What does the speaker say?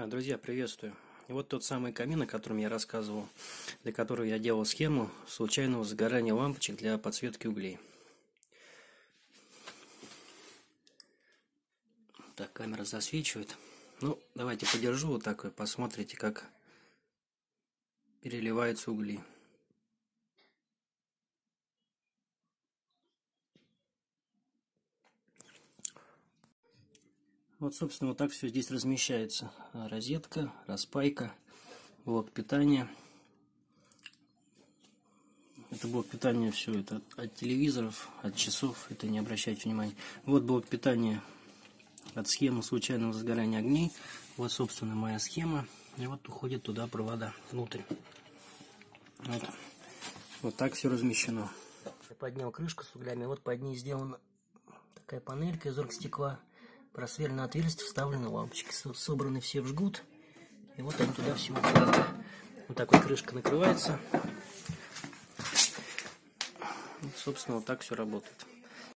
Друзья, приветствую! И вот тот самый камин, о котором я рассказывал, для которого я делал схему случайного загорания лампочек для подсветки углей. Так, камера засвечивает. Ну, давайте подержу вот так, вы посмотрите, как переливаются угли. Вот, собственно, вот так все здесь размещается. Розетка, распайка, блок питания. Это блок питания, все это от телевизоров, от часов, это не обращайте внимания. Вот блок питания от схемы случайного сгорания огней. Вот, собственно, моя схема. И вот уходит туда провода внутрь. Вот так все размещено. Я поднял крышку с углями. Вот под ней сделана такая панелька из оргстекла. Просверлено отверстие, вставлены лампочки. Собраны все в жгут. И вот они туда все уходят. Вот так вот крышка накрывается. Вот, собственно, вот так все работает.